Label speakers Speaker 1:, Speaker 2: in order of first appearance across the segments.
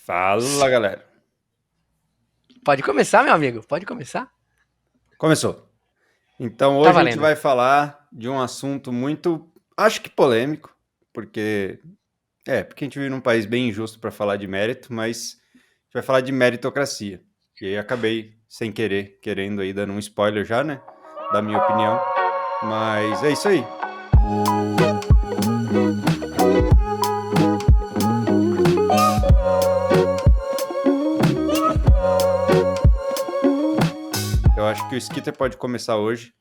Speaker 1: Fala, galera.
Speaker 2: Pode começar, meu amigo, pode começar.
Speaker 1: Começou. Então,
Speaker 2: Tá
Speaker 1: hoje a gente
Speaker 2: valendo.
Speaker 1: vai falar de um assunto muito, acho que polêmico, porque a gente vive num país bem injusto para falar de mérito, mas a gente vai falar de meritocracia. E aí acabei, sem querer, querendo aí, dando um spoiler já, né, da minha opinião. Mas é isso aí. Eu acho que o Skitter pode começar hoje.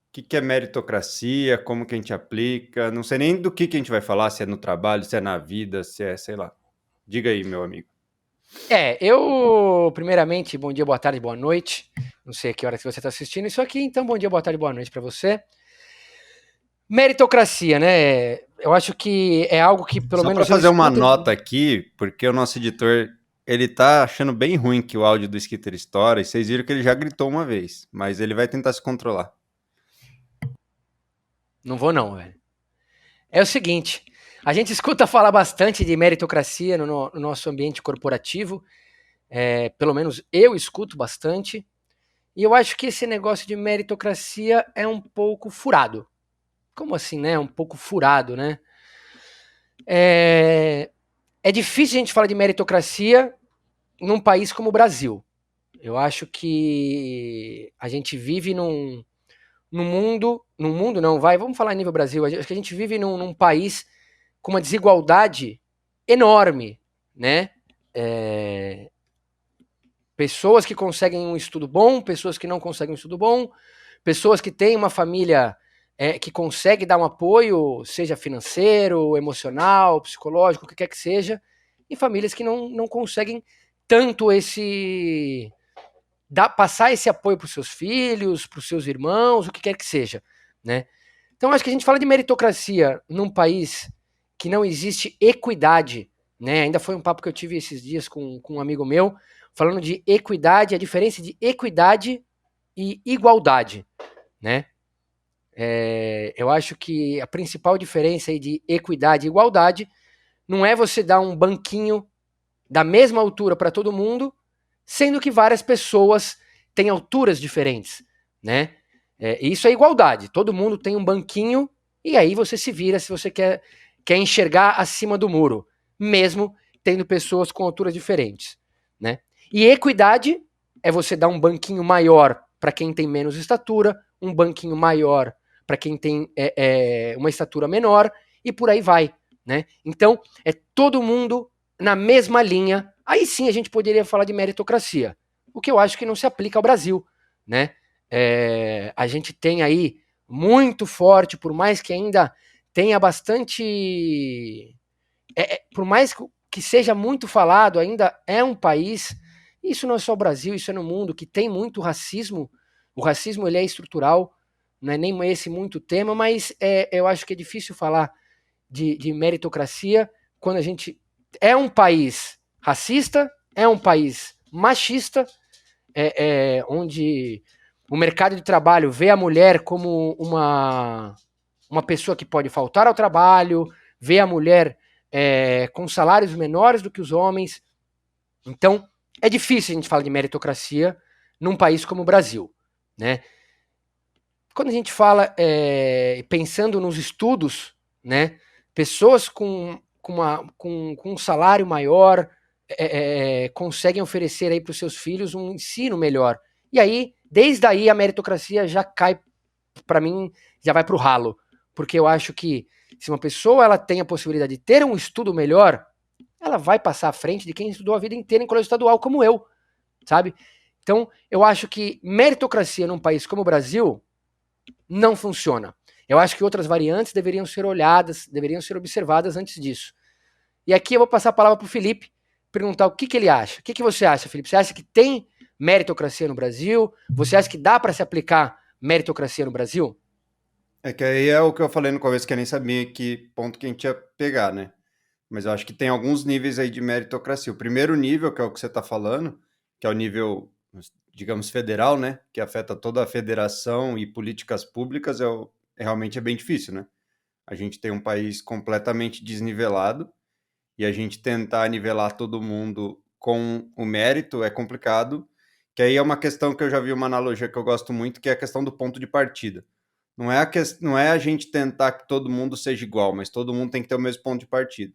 Speaker 1: O que é meritocracia, como que a gente aplica, não sei nem do que a gente vai falar, se é no trabalho, se é na vida, se é, sei lá. Diga aí, meu amigo.
Speaker 2: Primeiramente, bom dia, boa tarde, boa noite. Não sei a que hora que você está assistindo isso aqui, então bom dia, boa tarde, boa noite para você. Meritocracia, né? Eu acho que é algo que pelo
Speaker 1: Só para
Speaker 2: menos eu
Speaker 1: fazer uma
Speaker 2: escuto.
Speaker 1: nota aqui, porque o nosso editor, ele tá achando bem ruim que o áudio do Skitter estoura, e vocês viram que ele já gritou uma vez, mas ele vai tentar se controlar.
Speaker 2: Não vou não, velho. É o seguinte, a gente escuta falar bastante de meritocracia no nosso ambiente corporativo, pelo menos eu escuto bastante, e eu acho que esse negócio de meritocracia é um pouco furado. Como assim, né? Um pouco furado, né? É, é difícil a gente falar de meritocracia num país como o Brasil. Eu acho que a gente vive num mundo não, vamos falar em nível Brasil, acho que a gente vive num país com uma desigualdade enorme, né? É, pessoas que conseguem um estudo bom, pessoas que não conseguem um estudo bom, pessoas que têm uma família que consegue dar um apoio, seja financeiro, emocional, psicológico, o que quer que seja, e famílias que não conseguem tanto passar esse apoio para os seus filhos, para os seus irmãos, o que quer que seja, né? Então acho que a gente fala de meritocracia num país que não existe equidade, né? Ainda foi um papo que eu tive esses dias com um amigo meu, falando de equidade, a diferença de equidade e igualdade, né? Eu acho que a principal diferença aí de equidade e igualdade não é você dar um banquinho da mesma altura para todo mundo, sendo que várias pessoas têm alturas diferentes, né? Isso é igualdade. Todo mundo tem um banquinho e aí você se vira se você quer enxergar acima do muro, mesmo tendo pessoas com alturas diferentes, né? E equidade é você dar um banquinho maior para quem tem menos estatura, um banquinho maior para quem tem uma estatura menor e por aí vai, né? Então é todo mundo na mesma linha. Aí sim a gente poderia falar de meritocracia, o que eu acho que não se aplica ao Brasil, né? A gente tem aí muito forte, por mais que ainda tenha bastante. Por mais que seja muito falado, ainda é um país, isso não é só o Brasil, isso é no mundo, que tem muito racismo. O racismo ele é estrutural, não é nem esse muito tema, mas eu acho que é difícil falar de meritocracia quando a gente é um país racista, é um país machista, onde o mercado de trabalho vê a mulher como uma pessoa que pode faltar ao trabalho, vê a mulher com salários menores do que os homens. Então, é difícil a gente falar de meritocracia num país como o Brasil, né? Quando a gente fala pensando nos estudos, né? Pessoas com um salário maior conseguem oferecer aí para os seus filhos um ensino melhor. E aí, desde aí, a meritocracia já cai, para mim, já vai para o ralo. Porque eu acho que se uma pessoa ela tem a possibilidade de ter um estudo melhor, ela vai passar à frente de quem estudou a vida inteira em colégio estadual, como eu, sabe? Então, eu acho que meritocracia num país como o Brasil não funciona. Eu acho que outras variantes deveriam ser olhadas, deveriam ser observadas antes disso. E aqui eu vou passar a palavra para o Felipe, perguntar o que ele acha. O que você acha, Felipe? Você acha que tem meritocracia no Brasil? Você acha que dá para se aplicar meritocracia no Brasil?
Speaker 1: É que aí é o que eu falei no começo, que eu nem sabia que ponto que a gente ia pegar, né? Mas eu acho que tem alguns níveis aí de meritocracia. O primeiro nível, que é o que você está falando, que é o nível, digamos, federal, né? Que afeta toda a federação e políticas públicas, realmente é bem difícil, né? A gente tem um país completamente desnivelado e a gente tentar nivelar todo mundo com o mérito é complicado, que aí é uma questão que eu já vi uma analogia que eu gosto muito, que é a questão do ponto de partida. Não é a gente tentar que todo mundo seja igual, mas todo mundo tem que ter o mesmo ponto de partida.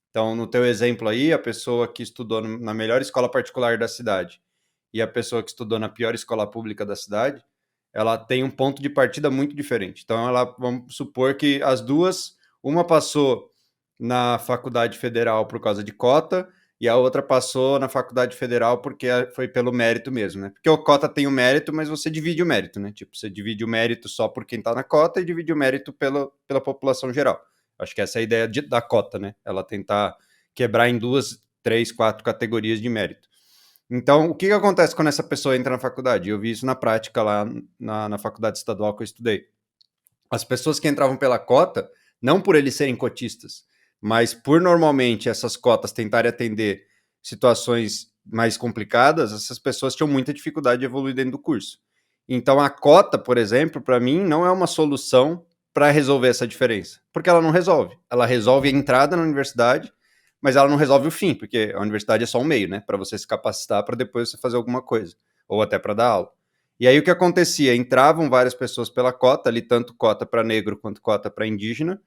Speaker 1: Então, no teu exemplo aí, a pessoa que estudou na melhor escola particular da cidade e a pessoa que estudou na pior escola pública da cidade, ela tem um ponto de partida muito diferente. Então, vamos supor que as duas, uma passou na faculdade federal por causa de cota e a outra passou na faculdade federal porque foi pelo mérito mesmo, né? Porque o cota tem o mérito, mas você divide o mérito, né? Tipo, você divide o mérito só por quem está na cota e divide o mérito pela população geral. Acho que essa é a ideia da cota, né? Ela tentar quebrar em 2, 3, 4 categorias de mérito. Então, o que acontece quando essa pessoa entra na faculdade? Eu vi isso na prática lá na faculdade estadual que eu estudei. As pessoas que entravam pela cota, não por eles serem cotistas, mas por normalmente essas cotas tentarem atender situações mais complicadas, essas pessoas tinham muita dificuldade de evoluir dentro do curso. Então, a cota, por exemplo, para mim, não é uma solução para resolver essa diferença, porque ela não resolve. Ela resolve a entrada na universidade, mas ela não resolve o fim, porque a universidade é só um meio, né, para você se capacitar para depois você fazer alguma coisa, ou até para dar aula. E aí o que acontecia? Entravam várias pessoas pela cota, ali tanto cota para negro quanto cota para indígena,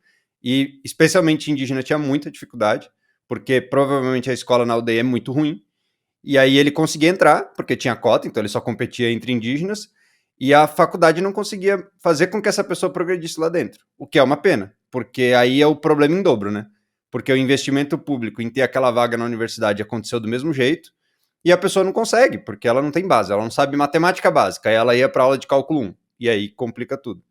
Speaker 1: e especialmente indígena tinha muita dificuldade, porque provavelmente a escola na aldeia é muito ruim, e aí ele conseguia entrar, porque tinha cota, então ele só competia entre indígenas, e a faculdade não conseguia fazer com que essa pessoa progredisse lá dentro, o que é uma pena, porque aí é o problema em dobro, né? Porque o investimento público em ter aquela vaga na universidade aconteceu do mesmo jeito, e a pessoa não consegue, porque ela não tem base, ela não sabe matemática básica, aí ela ia para aula de cálculo 1, e aí complica tudo.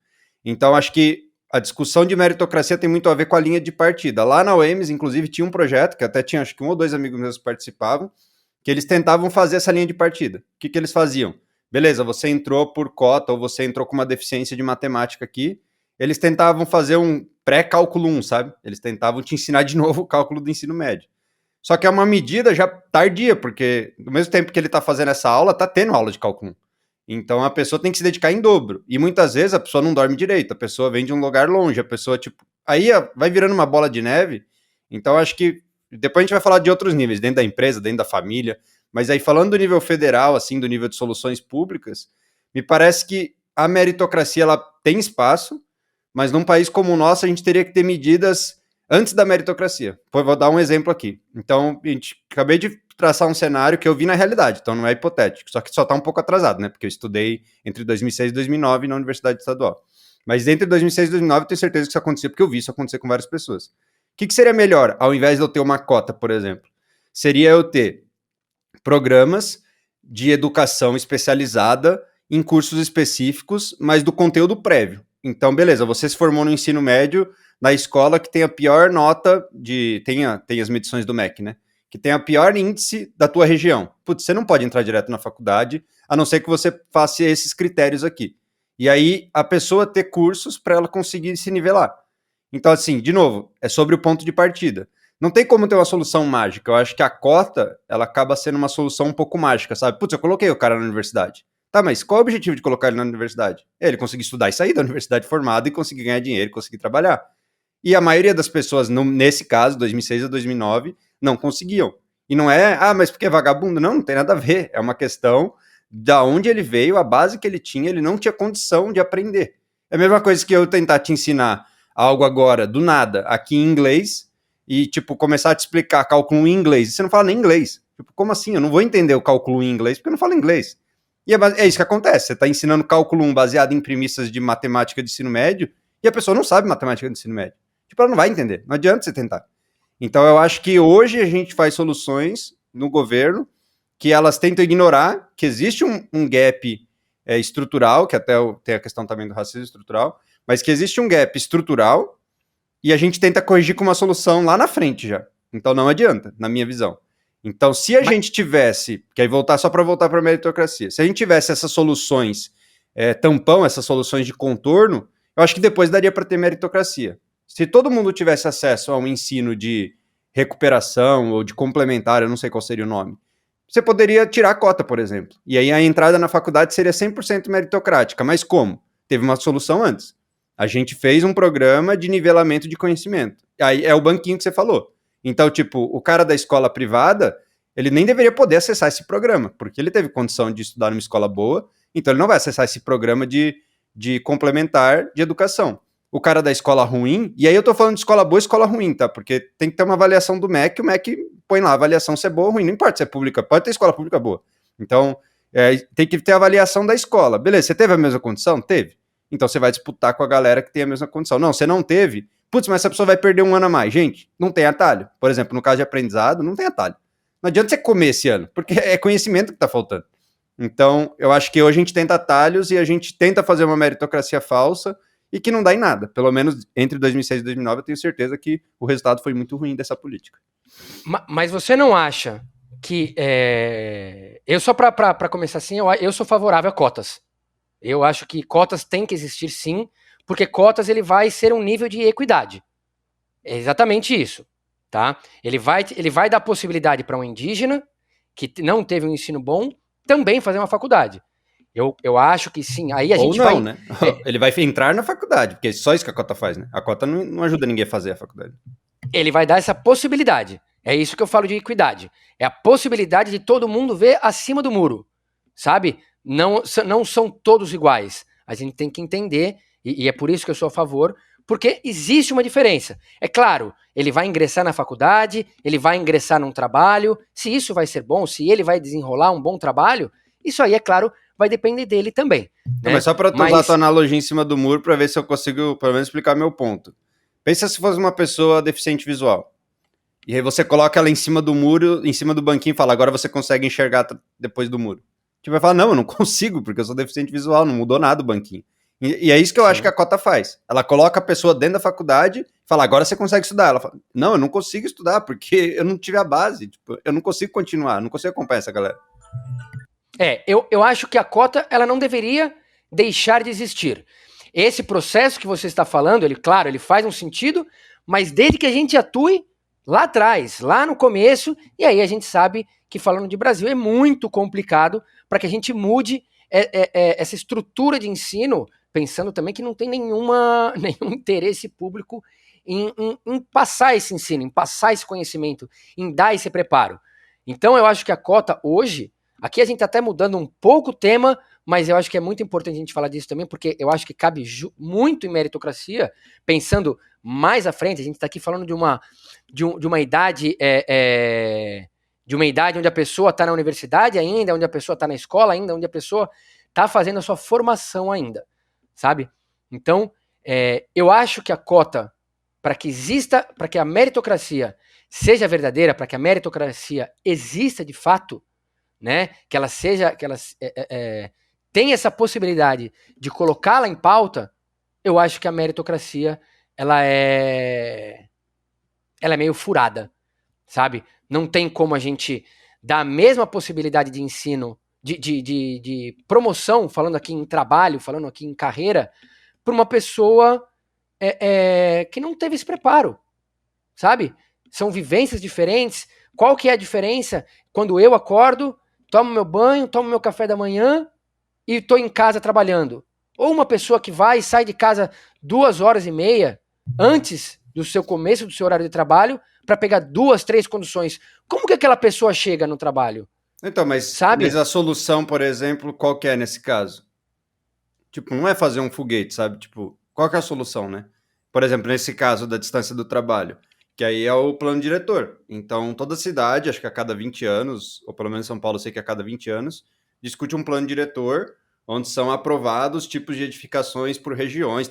Speaker 1: Então, acho que a discussão de meritocracia tem muito a ver com a linha de partida. Lá na UEMS, inclusive, tinha um projeto, que até tinha acho que um ou dois amigos meus que participavam, que eles tentavam fazer essa linha de partida. O que eles faziam? Beleza, você entrou por cota, ou você entrou com uma deficiência de matemática aqui, eles tentavam fazer um pré-cálculo 1, sabe? Eles tentavam te ensinar de novo o cálculo do ensino médio. Só que é uma medida já tardia, porque no mesmo tempo que ele está fazendo essa aula, está tendo aula de cálculo 1. Então a pessoa tem que se dedicar em dobro. E muitas vezes a pessoa não dorme direito, a pessoa vem de um lugar longe, a pessoa, tipo. Aí vai virando uma bola de neve. Então acho que. Depois a gente vai falar de outros níveis, dentro da empresa, dentro da família. Mas aí falando do nível federal, assim, do nível de soluções públicas, me parece que a meritocracia ela tem espaço, mas num país como o nosso a gente teria que ter medidas antes da meritocracia. Vou dar um exemplo aqui. Então, acabei de traçar um cenário que eu vi na realidade, então não é hipotético, só que só está um pouco atrasado, né? Porque eu estudei entre 2006 e 2009 na Universidade Estadual. Mas entre 2006 e 2009 eu tenho certeza que isso acontecia, porque eu vi isso acontecer com várias pessoas. O que seria melhor, ao invés de eu ter uma cota, por exemplo? Seria eu ter programas de educação especializada em cursos específicos, mas do conteúdo prévio. Então, beleza, você se formou no ensino médio na escola que tem a pior nota de... Tem as medições do MEC, né? Que tem a pior índice da tua região. Putz, você não pode entrar direto na faculdade, a não ser que você faça esses critérios aqui. E aí, a pessoa ter cursos para ela conseguir se nivelar. Então, assim, de novo, é sobre o ponto de partida. Não tem como ter uma solução mágica. Eu acho que a cota, ela acaba sendo uma solução um pouco mágica, sabe? Putz, eu coloquei o cara na universidade. Tá, mas qual é o objetivo de colocar ele na universidade? É ele conseguir estudar e sair da universidade formado e conseguir ganhar dinheiro, conseguir trabalhar. E a maioria das pessoas, nesse caso, 2006 a 2009, não conseguiam. E não é, mas porque é vagabundo? Não, não tem nada a ver. É uma questão da onde ele veio, a base que ele não tinha condição de aprender. É a mesma coisa que eu tentar te ensinar algo agora, do nada, aqui em inglês, e, tipo, começar a te explicar cálculo em inglês, e você não fala nem inglês. Tipo, como assim? Eu não vou entender o cálculo em inglês, porque eu não falo inglês. E é isso que acontece. Você está ensinando cálculo 1 baseado em premissas de matemática de ensino médio, e a pessoa não sabe matemática de ensino médio. Tipo, ela não vai entender. Não adianta você tentar. Então, eu acho que hoje a gente faz soluções no governo que elas tentam ignorar que existe um gap estrutural, que até tem a questão também do racismo estrutural, mas que existe um gap estrutural e a gente tenta corrigir com uma solução lá na frente já. Então, não adianta, na minha visão. Então, se a gente tivesse, que aí só para voltar para a meritocracia, se a gente tivesse essas soluções tampão, essas soluções de contorno, eu acho que depois daria para ter meritocracia. Se todo mundo tivesse acesso a um ensino de recuperação ou de complementar, eu não sei qual seria o nome, você poderia tirar a cota, por exemplo. E aí a entrada na faculdade seria 100% meritocrática. Mas como? Teve uma solução antes. A gente fez um programa de nivelamento de conhecimento. Aí é o banquinho que você falou. Então, tipo, o cara da escola privada, ele nem deveria poder acessar esse programa, porque ele teve condição de estudar numa escola boa, então ele não vai acessar esse programa de complementar de educação. O cara da escola ruim, e aí eu tô falando de escola boa e escola ruim, tá? Porque tem que ter uma avaliação do MEC, o MEC põe lá a avaliação se é boa ou ruim, não importa se é pública, pode ter escola pública boa. Então, tem que ter a avaliação da escola. Beleza, você teve a mesma condição? Teve. Então você vai disputar com a galera que tem a mesma condição. Não, você não teve. Putz, mas essa pessoa vai perder um ano a mais. Gente, não tem atalho. Por exemplo, no caso de aprendizado, não tem atalho. Não adianta você comer esse ano, porque é conhecimento que tá faltando. Então, eu acho que hoje a gente tenta atalhos e a gente tenta fazer uma meritocracia falsa e que não dá em nada. Pelo menos entre 2006 e 2009, eu tenho certeza que o resultado foi muito ruim dessa política.
Speaker 2: Mas você não acha que... Eu só para começar assim, eu sou favorável a cotas. Eu acho que cotas têm que existir sim, porque cotas ele vai ser um nível de equidade. É exatamente isso, tá? Ele vai dar possibilidade para um indígena que não teve um ensino bom também fazer uma faculdade. Eu acho que sim. Aí a
Speaker 1: Ou
Speaker 2: gente
Speaker 1: não,
Speaker 2: vai...
Speaker 1: né? Ele vai entrar na faculdade, porque é só isso que a cota faz, né? A cota não ajuda ninguém a fazer a faculdade.
Speaker 2: Ele vai dar essa possibilidade. É isso que eu falo de equidade. É a possibilidade de todo mundo ver acima do muro, sabe? Não são todos iguais. A gente tem que entender, e é por isso que eu sou a favor, porque existe uma diferença. É claro, ele vai ingressar na faculdade, ele vai ingressar num trabalho, se isso vai ser bom, se ele vai desenrolar um bom trabalho, isso aí, é claro, vai depender dele também.
Speaker 1: Não,
Speaker 2: Né?
Speaker 1: mas só para tu usar a tua analogia em cima do muro para ver se eu consigo, pelo menos, explicar meu ponto. Pensa se fosse uma pessoa deficiente visual. E aí você coloca ela em cima do muro, em cima do banquinho e fala, agora você consegue enxergar depois do muro. Tipo, vai falar, não, eu não consigo, porque eu sou deficiente visual, não mudou nada o banquinho. E é isso que eu acho que a cota faz. Ela coloca a pessoa dentro da faculdade e fala, agora você consegue estudar. Ela fala, não, eu não consigo estudar, porque eu não tive a base. Tipo, eu não consigo continuar, não consigo acompanhar essa galera.
Speaker 2: Eu acho que a cota ela não deveria deixar de existir. Esse processo que você está falando, claro, ele faz um sentido, mas desde que a gente atue lá atrás, lá no começo, e aí a gente sabe que falando de Brasil é muito complicado para que a gente mude essa estrutura de ensino, pensando também que não tem nenhum interesse público em passar esse ensino, em passar esse conhecimento, em dar esse preparo. Então eu acho que a cota hoje, aqui a gente está até mudando um pouco o tema, mas eu acho que é muito importante a gente falar disso também, porque eu acho que cabe muito em meritocracia, pensando mais à frente, a gente está aqui falando de uma idade de uma idade onde a pessoa está na universidade ainda, onde a pessoa está na escola ainda, onde a pessoa está fazendo a sua formação ainda, sabe? Então, eu acho que a cota, para que exista, para que a meritocracia seja verdadeira, para que a meritocracia exista de fato, né? Que ela seja, que ela tenha essa possibilidade de colocá-la em pauta, eu acho que a meritocracia ela é meio furada, sabe? Não tem como a gente dar a mesma possibilidade de ensino, de promoção, falando aqui em trabalho, falando aqui em carreira, para uma pessoa que não teve esse preparo, sabe? São vivências diferentes. Qual que é a diferença quando eu acordo, tomo meu banho, tomo meu café da manhã e estou em casa trabalhando? Ou uma pessoa que vai e sai de casa 2h30 antes do seu começo do seu horário de trabalho para pegar 2, 3 conduções. Como que aquela pessoa chega no trabalho?
Speaker 1: Então, mas a solução, por exemplo, qual que é nesse caso? Tipo, não é fazer um foguete, sabe? Tipo, qual que é a solução, né? Por exemplo, nesse caso da distância do trabalho, que aí é o plano diretor. Então, toda cidade, acho que a cada 20 anos, ou pelo menos São Paulo, eu sei que a cada 20 anos, discute um plano diretor onde são aprovados tipos de edificações por regiões.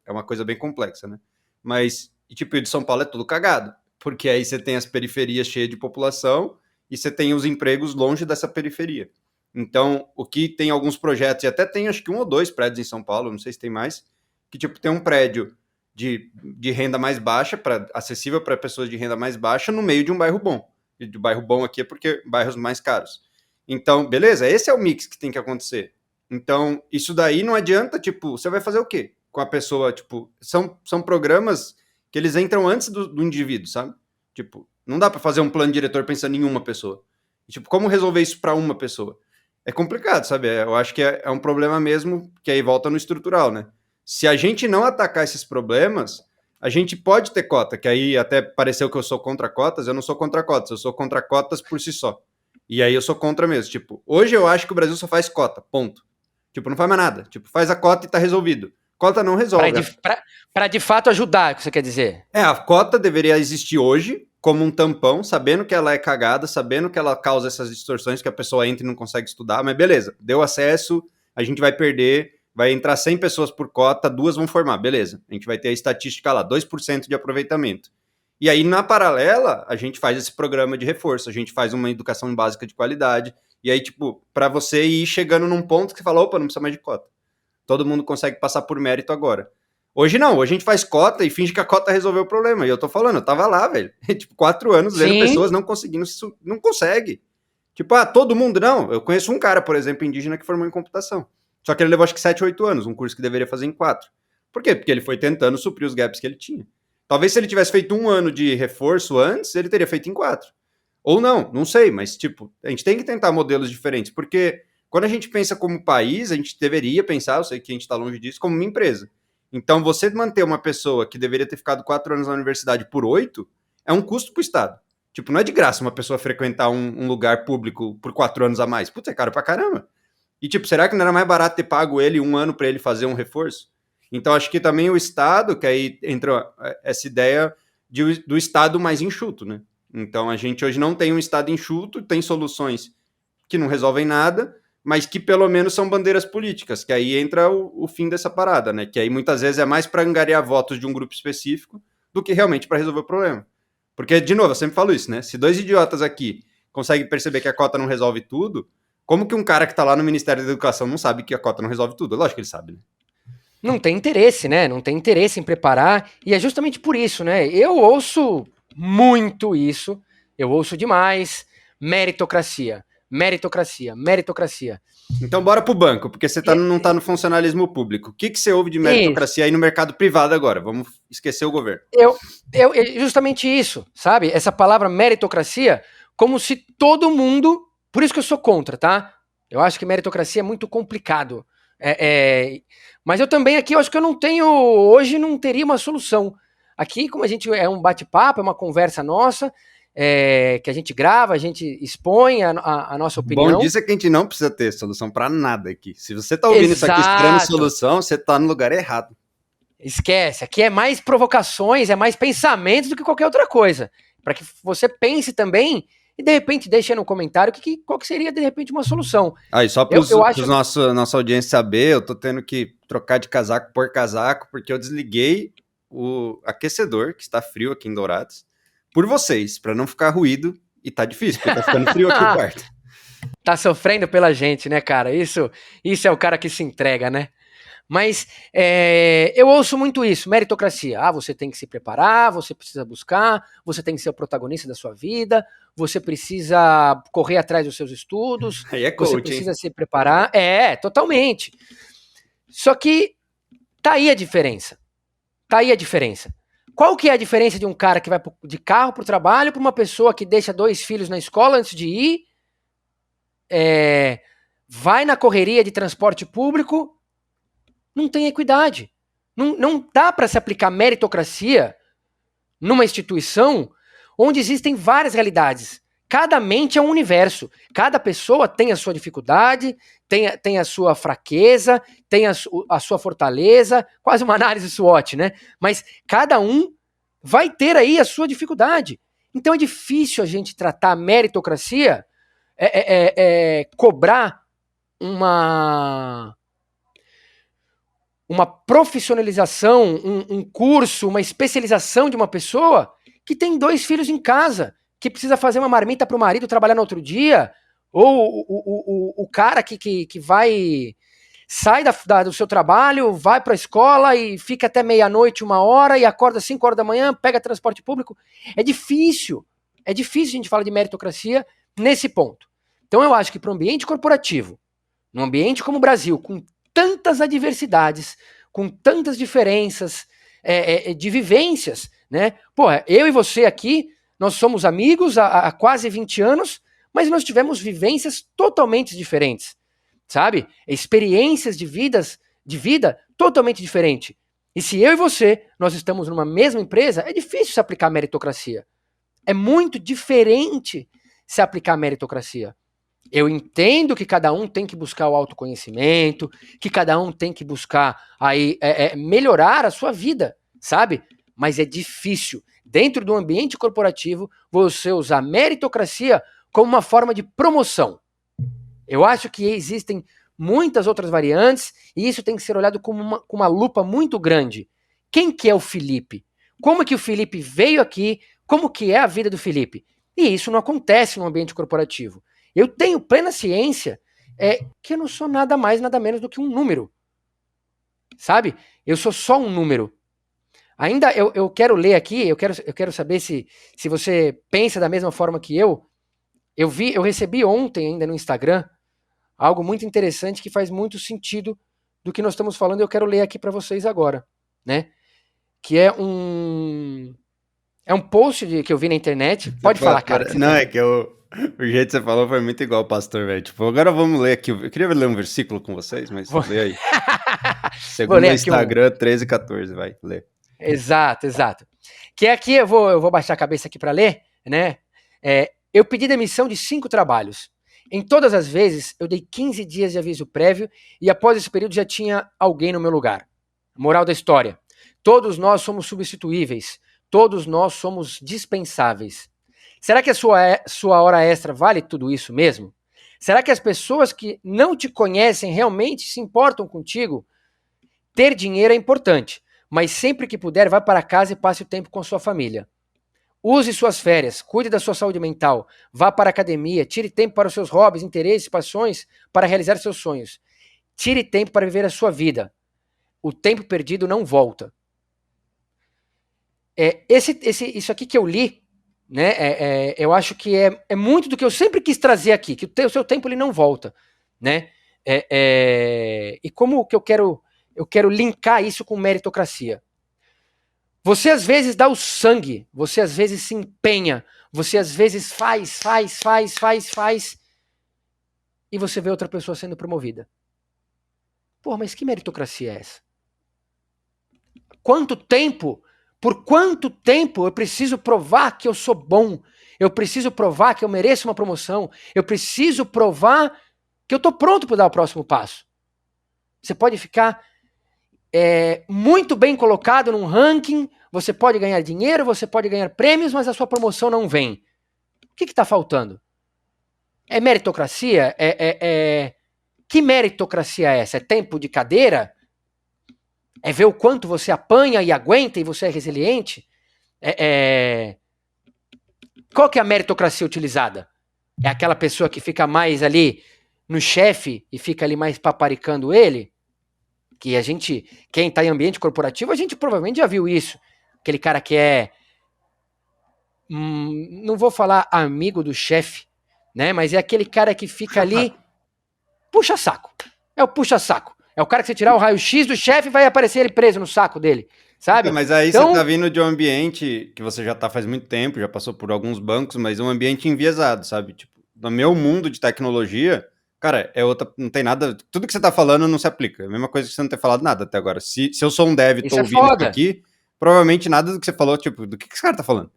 Speaker 1: É uma coisa bem complexa, né? Mas, tipo, o de São Paulo é tudo cagado, porque aí você tem as periferias cheias de população e você tem os empregos longe dessa periferia. Então, o que tem alguns projetos, e até tem acho que 1 ou 2 prédios em São Paulo, não sei se tem mais, que tipo tem um prédio de renda mais baixa, acessível para pessoas de renda mais baixa, no meio de um bairro bom. E de bairro bom aqui é porque bairros mais caros. Então, beleza, esse é o mix que tem que acontecer. Então, isso daí não adianta, tipo, você vai fazer o quê com a pessoa? Tipo, são programas que eles entram antes do indivíduo, sabe? Tipo, não dá para fazer um plano diretor pensando em uma pessoa. Tipo, como resolver isso para uma pessoa? É complicado, sabe? Eu acho que é um problema mesmo, que aí volta no estrutural, né? Se a gente não atacar esses problemas, a gente pode ter cota, que aí até pareceu que eu sou contra cotas, eu não sou contra cotas, eu sou contra cotas por si só. E aí eu sou contra mesmo. Tipo, hoje eu acho que o Brasil só faz cota, ponto. Tipo, não faz mais nada. Tipo, faz a cota e tá resolvido. Cota não resolve.
Speaker 2: Para de fato ajudar, é o que você quer dizer?
Speaker 1: A cota deveria existir hoje como um tampão, sabendo que ela é cagada, sabendo que ela causa essas distorções, que a pessoa entra e não consegue estudar, mas beleza, deu acesso, a gente vai perder, vai entrar 100 pessoas por cota, 2 vão formar, beleza. A gente vai ter a estatística lá, 2% de aproveitamento. E aí, na paralela, a gente faz esse programa de reforço, a gente faz uma educação básica de qualidade, e aí, tipo, para você ir chegando num ponto que você fala, opa, não precisa mais de cota. Todo mundo consegue passar por mérito agora. Hoje não, hoje a gente faz cota e finge que a cota resolveu o problema. E eu tô falando, eu tava lá, velho. Tipo, 4 anos vendo pessoas não conseguindo, não consegue. Tipo, todo mundo não. Eu conheço um cara, por exemplo, indígena que formou em computação. Só que ele levou acho que 7, 8 anos, um curso que deveria fazer em 4. Por quê? Porque ele foi tentando suprir os gaps que ele tinha. Talvez se ele tivesse feito 1 ano de reforço antes, ele teria feito em 4. Ou não sei, mas tipo, a gente tem que tentar modelos diferentes, porque quando a gente pensa como país, a gente deveria pensar, eu sei que a gente está longe disso, como uma empresa. Então, você manter uma pessoa que deveria ter ficado 4 anos na universidade por 8 é um custo para o Estado. Tipo, não é de graça uma pessoa frequentar um lugar público por 4 anos a mais. Putz, é caro pra caramba. E, tipo, será que não era mais barato ter pago ele 1 ano para ele fazer um reforço? Então, acho que também o Estado, que aí entra essa ideia do Estado mais enxuto, né? Então, a gente hoje não tem um Estado enxuto, tem soluções que não resolvem nada, mas que pelo menos são bandeiras políticas, que aí entra o fim dessa parada, né? Que aí muitas vezes é mais para angariar votos de um grupo específico do que realmente para resolver o problema. Porque, de novo, eu sempre falo isso, né? Se 2 idiotas aqui conseguem perceber que a cota não resolve tudo, como que um cara que tá lá no Ministério da Educação não sabe que a cota não resolve tudo? Lógico que ele sabe, né?
Speaker 2: Não tem interesse, né? Não tem interesse em preparar, e é justamente por isso, né? Eu ouço muito isso, eu ouço demais meritocracia, meritocracia, meritocracia.
Speaker 1: Então bora pro banco, porque você não tá no funcionalismo público. O que você ouve de meritocracia aí no mercado privado agora? Vamos esquecer o governo.
Speaker 2: Justamente isso, sabe? Essa palavra meritocracia, como se todo mundo... Por isso que eu sou contra, tá? Eu acho que meritocracia é muito complicado. Mas eu também aqui, eu acho que eu não tenho... Hoje não teria uma solução. Aqui, como a gente é um bate-papo, é uma conversa nossa... que a gente grava, a gente expõe a nossa opinião.
Speaker 1: Bom disso é que a gente não precisa ter solução para nada aqui. Se você tá ouvindo isso aqui esperando solução, você tá no lugar errado.
Speaker 2: Esquece, aqui é mais provocações, é mais pensamentos do que qualquer outra coisa. Para que você pense também e de repente deixe no comentário qual que seria de repente uma solução.
Speaker 1: Aí, só para nossa audiência saber, eu tô tendo que trocar de casaco por casaco, porque eu desliguei o aquecedor, que está frio aqui em Dourados, por vocês, para não ficar ruído, e tá difícil, porque tá ficando frio aqui o quarto.
Speaker 2: Tá sofrendo pela gente, né, cara? Isso é o cara que se entrega, né? Mas eu ouço muito isso, meritocracia. Você tem que se preparar, você precisa buscar, você tem que ser o protagonista da sua vida, você precisa correr atrás dos seus estudos,
Speaker 1: aí é coach,
Speaker 2: você precisa se preparar. Totalmente. Só que tá aí a diferença. Qual que é a diferença de um cara que vai de carro pro trabalho para uma pessoa que deixa 2 filhos na escola antes de ir, vai na correria de transporte público? Não tem equidade. Não dá para se aplicar meritocracia numa instituição onde existem várias realidades. Cada mente é um universo. Cada pessoa tem a sua dificuldade, tem a sua fraqueza, tem a sua fortaleza, quase uma análise SWOT, né? Mas cada um vai ter aí a sua dificuldade. Então é difícil a gente tratar a meritocracia, cobrar uma profissionalização, um curso, uma especialização de uma pessoa que tem 2 filhos em casa, que precisa fazer uma marmita para o marido trabalhar no outro dia, ou o cara que vai, sai do seu trabalho, vai para a escola e fica até meia-noite, 1h, e acorda 5 horas da manhã, pega transporte público. É difícil a gente falar de meritocracia nesse ponto. Então eu acho que para o ambiente corporativo, num ambiente como o Brasil, com tantas adversidades, com tantas diferenças de vivências, né? Eu e você aqui, nós somos amigos há quase 20 anos, mas nós tivemos vivências totalmente diferentes, sabe? Experiências de vida totalmente diferentes. E se eu e você, nós estamos numa mesma empresa, é difícil se aplicar meritocracia. É muito diferente se aplicar meritocracia. Eu entendo que cada um tem que buscar o autoconhecimento, que cada um tem que buscar aí melhorar a sua vida, sabe? Mas é difícil, dentro do ambiente corporativo, você usar meritocracia como uma forma de promoção. Eu acho que existem muitas outras variantes e isso tem que ser olhado com uma lupa muito grande. Quem que é o Felipe? Como que o Felipe veio aqui? Como que é a vida do Felipe? E isso não acontece no ambiente corporativo. Eu tenho plena ciência que eu não sou nada mais, nada menos do que um número. Sabe? Eu sou só um número. Ainda eu quero ler aqui, eu quero saber se você pensa da mesma forma que eu. Eu recebi ontem ainda no Instagram algo muito interessante que faz muito sentido do que nós estamos falando e eu quero ler aqui para vocês agora, né? Que é um post que eu vi na internet. Pode falar, cara.
Speaker 1: Não, é que o jeito que você falou foi muito igual, pastor, velho. Tipo, agora vamos ler aqui. Eu queria ler um versículo com vocês, mas lê aí. Segundo o Instagram, 13 e 14, vai, lê.
Speaker 2: Exato. Que aqui eu vou baixar a cabeça aqui para ler, né? Eu pedi demissão de 5 trabalhos. Em todas as vezes, eu dei 15 dias de aviso prévio e após esse período já tinha alguém no meu lugar. Moral da história. Todos nós somos substituíveis. Todos nós somos dispensáveis. Será que a sua hora extra vale tudo isso mesmo? Será que as pessoas que não te conhecem realmente se importam contigo? Ter dinheiro é importante, mas sempre que puder, vá para casa e passe o tempo com sua família. Use suas férias, cuide da sua saúde mental, vá para a academia, tire tempo para os seus hobbies, interesses, paixões, para realizar seus sonhos. Tire tempo para viver a sua vida. O tempo perdido não volta. Isso aqui que eu li, né? Eu acho que é muito do que eu sempre quis trazer aqui, que o seu tempo ele não volta, né? E como que eu quero linkar isso com meritocracia? Você às vezes dá o sangue, você às vezes se empenha, você às vezes faz, e você vê outra pessoa sendo promovida. Pô, mas que meritocracia é essa? Por quanto tempo eu preciso provar que eu sou bom? Eu preciso provar que eu mereço uma promoção? Eu preciso provar que eu estou pronto para dar o próximo passo? Você pode ficar muito bem colocado num ranking, você pode ganhar dinheiro, você pode ganhar prêmios, mas a sua promoção não vem. O que está faltando? É meritocracia? Que meritocracia é essa? É tempo de cadeira? É ver o quanto você apanha e aguenta e você é resiliente? Qual que é a meritocracia utilizada? É aquela pessoa que fica mais ali no chefe e fica ali mais paparicando ele? Que quem está em ambiente corporativo, a gente provavelmente já viu isso. Aquele cara que não vou falar amigo do chefe, né? Mas é aquele cara que fica ali, puxa-saco. É o puxa-saco. É o cara que você tirar o raio-x do chefe vai aparecer ele preso no saco dele, sabe?
Speaker 1: Mas aí então, você tá vindo de um ambiente que você já tá faz muito tempo, já passou por alguns bancos, mas um ambiente enviesado, sabe? Tipo, no meu mundo de tecnologia, cara, não tem nada, tudo que você tá falando não se aplica. É a mesma coisa que você não ter falado nada até agora. Se eu sou um dev e tô ouvindo isso aqui, provavelmente nada do que você falou, tipo, do que esse cara tá falando?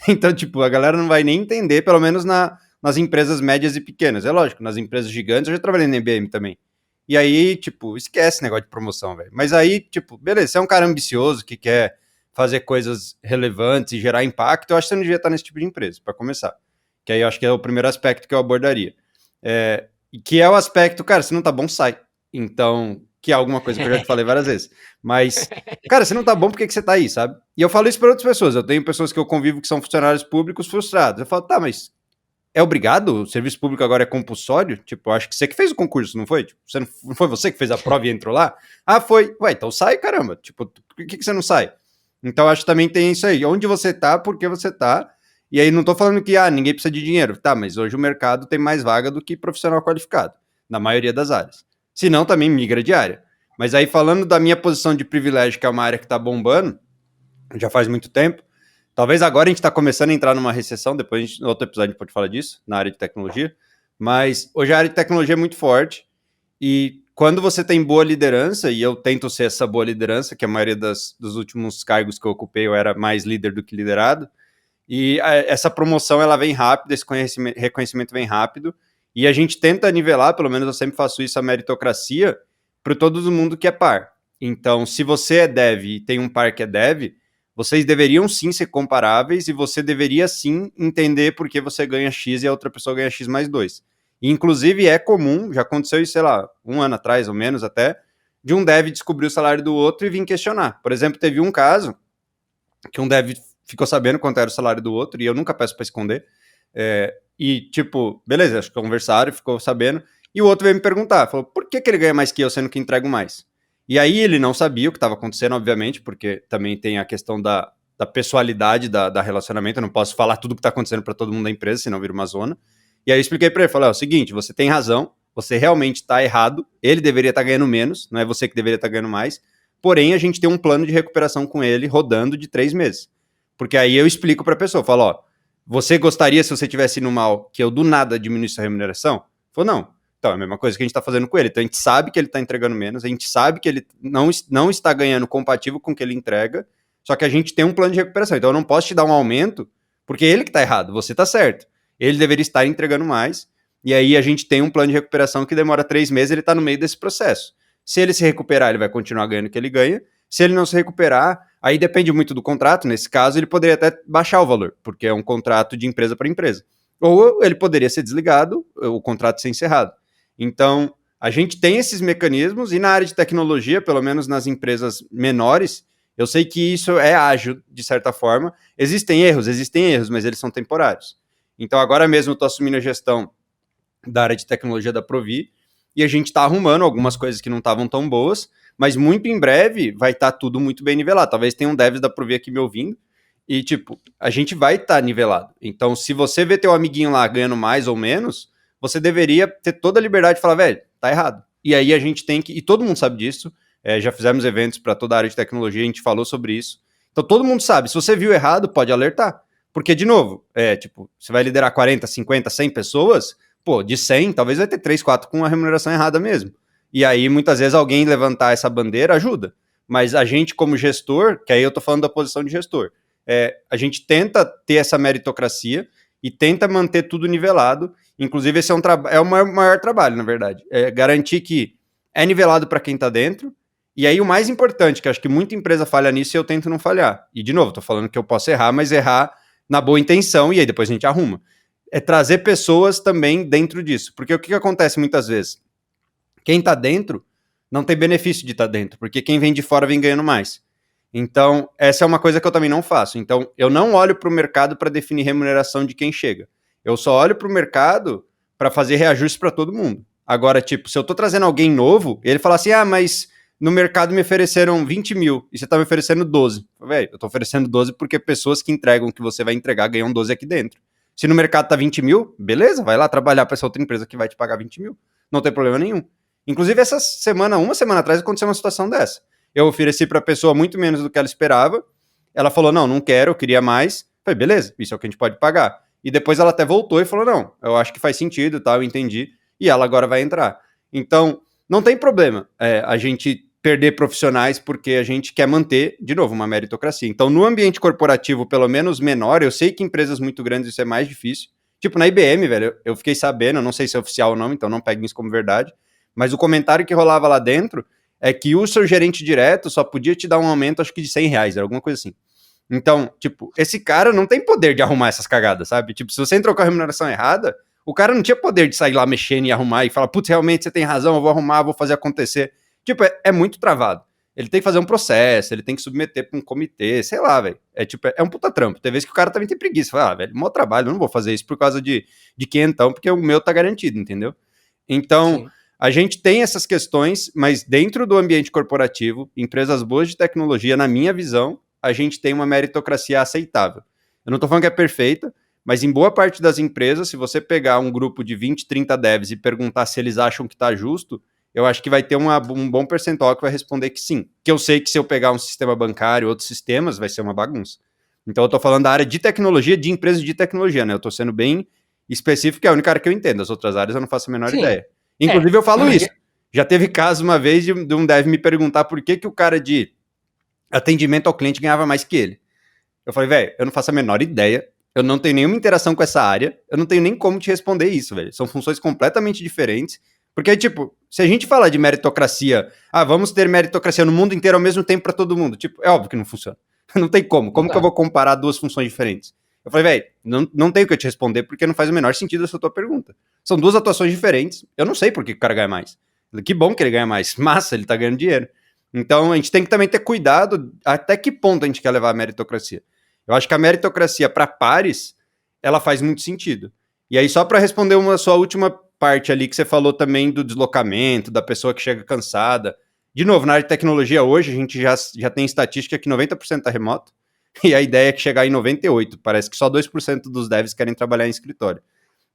Speaker 1: Então, tipo, a galera não vai nem entender, pelo menos nas empresas médias e pequenas. É lógico, nas empresas gigantes, eu já trabalhei na IBM também. E aí, tipo, esquece negócio de promoção, velho. Mas aí, tipo, beleza, você é um cara ambicioso que quer fazer coisas relevantes e gerar impacto, eu acho que você não devia estar nesse tipo de empresa, para começar. Que aí eu acho que é o primeiro aspecto que eu abordaria. Que é o aspecto, cara, se não tá bom, sai. Então, que é alguma coisa que eu já te falei várias vezes. Mas, cara, se não tá bom, por que você tá aí, sabe? E eu falo isso para outras pessoas. Eu tenho pessoas que eu convivo que são funcionários públicos frustrados. Eu falo, tá, mas é obrigado? O serviço público agora é compulsório? Tipo, acho que você que fez o concurso, não foi? Tipo, não foi você que fez a prova e entrou lá? Ah, foi. Ué, então sai, caramba. Tipo, por que você não sai? Então, acho que também tem isso aí. Onde você tá, por que você tá? E aí, não tô falando que, ninguém precisa de dinheiro. Tá, mas hoje o mercado tem mais vaga do que profissional qualificado, na maioria das áreas. Se não, também migra de área. Mas aí, falando da minha posição de privilégio, que é uma área que tá bombando, já faz muito tempo, talvez agora a gente está começando a entrar numa recessão, depois no outro episódio a gente pode falar disso, na área de tecnologia, mas hoje a área de tecnologia é muito forte e, quando você tem boa liderança, e eu tento ser essa boa liderança, que a maioria dos últimos cargos que eu ocupei eu era mais líder do que liderado, e essa promoção ela vem rápido, esse reconhecimento vem rápido, e a gente tenta nivelar, pelo menos eu sempre faço isso, a meritocracia para todo mundo que é par. Então, se você é dev e tem um par que é dev, vocês deveriam sim ser comparáveis e você deveria sim entender por que você ganha X e a outra pessoa ganha X mais 2. Inclusive, é comum, já aconteceu isso, sei lá, um ano atrás ou menos até, de um dev descobrir o salário do outro e vir questionar. Por exemplo, teve um caso que um dev ficou sabendo quanto era o salário do outro, e eu nunca peço para esconder, e tipo, beleza, acho que conversaram, ficou sabendo, e o outro veio me perguntar, falou, por que ele ganha mais que eu, sendo que entrego mais? E aí ele não sabia o que estava acontecendo, obviamente, porque também tem a questão da pessoalidade da relacionamento, eu não posso falar tudo o que está acontecendo para todo mundo da empresa, senão vira uma zona. E aí eu expliquei para ele, falei, é o seguinte, você tem razão, você realmente está errado, ele deveria estar ganhando menos, não é você que deveria estar ganhando mais, porém a gente tem um plano de recuperação com ele rodando de 3 meses. Porque aí eu explico para a pessoa, falo, ó, você gostaria, se você tivesse indo mal, que eu do nada diminuísse a remuneração? Falou, não. Então, é a mesma coisa que a gente está fazendo com ele. Então, a gente sabe que ele está entregando menos, a gente sabe que ele não está ganhando compatível com o que ele entrega, só que a gente tem um plano de recuperação. Então, eu não posso te dar um aumento, porque ele que está errado, você está certo. Ele deveria estar entregando mais, e aí a gente tem um plano de recuperação que demora 3 meses, ele está no meio desse processo. Se ele se recuperar, ele vai continuar ganhando o que ele ganha. Se ele não se recuperar, aí depende muito do contrato. Nesse caso, ele poderia até baixar o valor, porque é um contrato de empresa para empresa. Ou ele poderia ser desligado, o contrato ser encerrado. Então, a gente tem esses mecanismos, e na área de tecnologia, pelo menos nas empresas menores, eu sei que isso é ágil, de certa forma. Existem erros, mas eles são temporários. Então, agora mesmo eu estou assumindo a gestão da área de tecnologia da Provi, e a gente está arrumando algumas coisas que não estavam tão boas, mas muito em breve vai estar tudo muito bem nivelado. Talvez tenha um devs da Provi aqui me ouvindo, e tipo, a gente vai estar nivelado. Então, se você vê teu amiguinho lá ganhando mais ou menos, você deveria ter toda a liberdade de falar, velho, tá errado. E aí a gente tem que, e todo mundo sabe disso, já fizemos eventos para toda a área de tecnologia, a gente falou sobre isso. Então todo mundo sabe, se você viu errado, pode alertar. Porque, de novo, tipo, você vai liderar 40, 50, 100 pessoas, pô, de 100, talvez vai ter 3, 4 com a remuneração errada mesmo. E aí, muitas vezes, alguém levantar essa bandeira ajuda. Mas a gente, como gestor, que aí eu tô falando da posição de gestor, a gente tenta ter essa meritocracia e tenta manter tudo nivelado. Inclusive, esse é o maior trabalho, na verdade. É garantir que é nivelado para quem está dentro. E aí, o mais importante, que acho que muita empresa falha nisso e eu tento não falhar. E, de novo, tô falando que eu posso errar, mas errar na boa intenção, e aí depois a gente arruma. É trazer pessoas também dentro disso. Porque o que acontece muitas vezes? Quem está dentro não tem benefício de estar dentro, porque quem vem de fora vem ganhando mais. Então, essa é uma coisa que eu também não faço. Então, eu não olho para o mercado para definir remuneração de quem chega. Eu só olho para o mercado para fazer reajuste para todo mundo. Agora, tipo, se eu estou trazendo alguém novo, ele fala assim, mas no mercado me ofereceram 20 mil e você está me oferecendo 12. Velho, eu estou oferecendo 12 porque pessoas que entregam o que você vai entregar ganham 12 aqui dentro. Se no mercado tá 20 mil, beleza, vai lá trabalhar para essa outra empresa que vai te pagar 20 mil. Não tem problema nenhum. Inclusive, essa semana, uma semana atrás, aconteceu uma situação dessa. Eu ofereci para a pessoa muito menos do que ela esperava. Ela falou, não quero, eu queria mais. Falei, beleza, isso é o que a gente pode pagar. E depois ela até voltou e falou, não, eu acho que faz sentido, tá, eu entendi. E ela agora vai entrar. Então, não tem problema a gente perder profissionais porque a gente quer manter, de novo, uma meritocracia. Então, no ambiente corporativo, pelo menos menor, eu sei que em empresas muito grandes isso é mais difícil. Tipo, na IBM, velho, eu fiquei sabendo, eu não sei se é oficial ou não, então não peguem isso como verdade, mas o comentário que rolava lá dentro é que o seu gerente direto só podia te dar um aumento, acho que de 100 reais, era alguma coisa assim. Então, tipo, esse cara não tem poder de arrumar essas cagadas, sabe? Tipo, se você entrou com a remuneração errada, o cara não tinha poder de sair lá mexendo e arrumar e falar, putz, realmente você tem razão, eu vou arrumar, vou fazer acontecer. Tipo, é muito travado. Ele tem que fazer um processo, ele tem que submeter para um comitê, sei lá, velho. É um puta trampo. Tem vezes que o cara também tem preguiça. Fala, velho, maior trabalho, eu não vou fazer isso por causa de quinhentão, porque o meu tá garantido, entendeu? Então, sim, a gente tem essas questões, mas dentro do ambiente corporativo, empresas boas de tecnologia, na minha visão, a gente tem uma meritocracia aceitável. Eu não tô falando que é perfeita, mas em boa parte das empresas, se você pegar um grupo de 20, 30 devs e perguntar se eles acham que tá justo, eu acho que vai ter um bom percentual que vai responder que sim. Que eu sei que se eu pegar um sistema bancário, outros sistemas, vai ser uma bagunça. Então eu tô falando da área de tecnologia, de empresas de tecnologia, né? Eu tô sendo bem específico, que é a única área que eu entendo. As outras áreas eu não faço a menor ideia. Inclusive eu falo isso. Já teve caso uma vez de um dev me perguntar por que o cara de atendimento ao cliente ganhava mais que ele. Eu falei, velho, eu não faço a menor ideia, eu não tenho nenhuma interação com essa área, eu não tenho nem como te responder isso, velho. São funções completamente diferentes. Porque, tipo, se a gente falar de meritocracia, vamos ter meritocracia no mundo inteiro ao mesmo tempo para todo mundo, tipo, é óbvio que não funciona. Não tem como. Como que eu vou comparar duas funções diferentes? Eu falei, velho, não tenho o que eu te responder porque não faz o menor sentido essa tua pergunta. São duas atuações diferentes. Eu não sei por que o cara ganha mais. Que bom que ele ganha mais. Massa, ele tá ganhando dinheiro. Então a gente tem que também ter cuidado até que ponto a gente quer levar a meritocracia. Eu acho que a meritocracia para pares, ela faz muito sentido. E aí, só para responder uma sua última parte ali que você falou também do deslocamento, da pessoa que chega cansada. De novo, na área de tecnologia hoje, a gente já tem estatística que 90% está remoto, e a ideia é que chegar em 98%. Parece que só 2% dos devs querem trabalhar em escritório.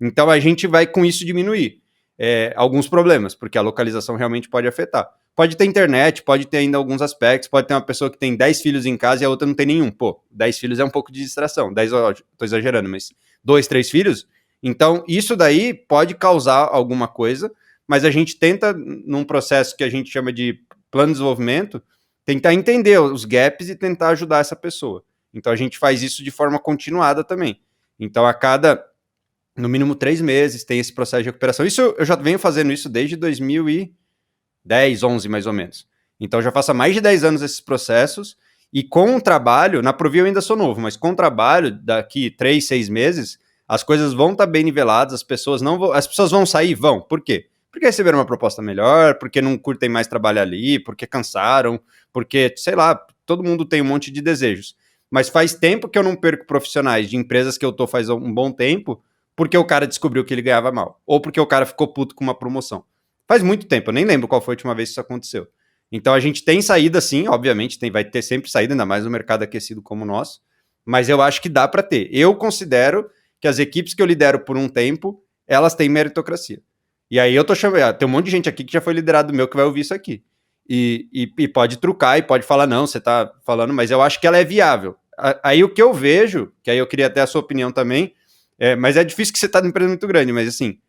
Speaker 1: Então a gente vai com isso diminuir alguns problemas, porque a localização realmente pode afetar. Pode ter internet, pode ter ainda alguns aspectos, pode ter uma pessoa que tem 10 filhos em casa e a outra não tem nenhum. Pô, 10 filhos é um pouco de distração. 10, tô exagerando, mas 2, 3 filhos. Então, isso daí pode causar alguma coisa, mas a gente tenta, num processo que a gente chama de plano de desenvolvimento, tentar entender os gaps e tentar ajudar essa pessoa. Então, a gente faz isso de forma continuada também. Então, a cada, no mínimo, 3 meses, tem esse processo de recuperação. Isso eu já venho fazendo isso desde 2010, 11 mais ou menos. Então, já faço há mais de 10 anos esses processos, e com o trabalho, na Provi eu ainda sou novo, mas com o trabalho, daqui 3, 6 meses, as coisas vão estar bem niveladas, as pessoas vão sair? Vão. Por quê? Porque receberam uma proposta melhor, porque não curtem mais trabalhar ali, porque cansaram, porque, sei lá, todo mundo tem um monte de desejos. Mas faz tempo que eu não perco profissionais de empresas que eu tô faz um bom tempo, porque o cara descobriu que ele ganhava mal, ou porque o cara ficou puto com uma promoção. Faz muito tempo, eu nem lembro qual foi a última vez que isso aconteceu. Então a gente tem saída sim, obviamente, vai ter sempre saída, ainda mais no mercado aquecido como o nosso, mas eu acho que dá para ter. Eu considero que as equipes que eu lidero por um tempo, elas têm meritocracia. E aí eu tô chamando, tem um monte de gente aqui que já foi liderado meu que vai ouvir isso aqui. E pode trucar e pode falar, não, você tá falando, mas eu acho que ela é viável. Aí o que eu vejo, que aí eu queria até a sua opinião também, mas é difícil que você tá numa empresa muito grande, mas assim,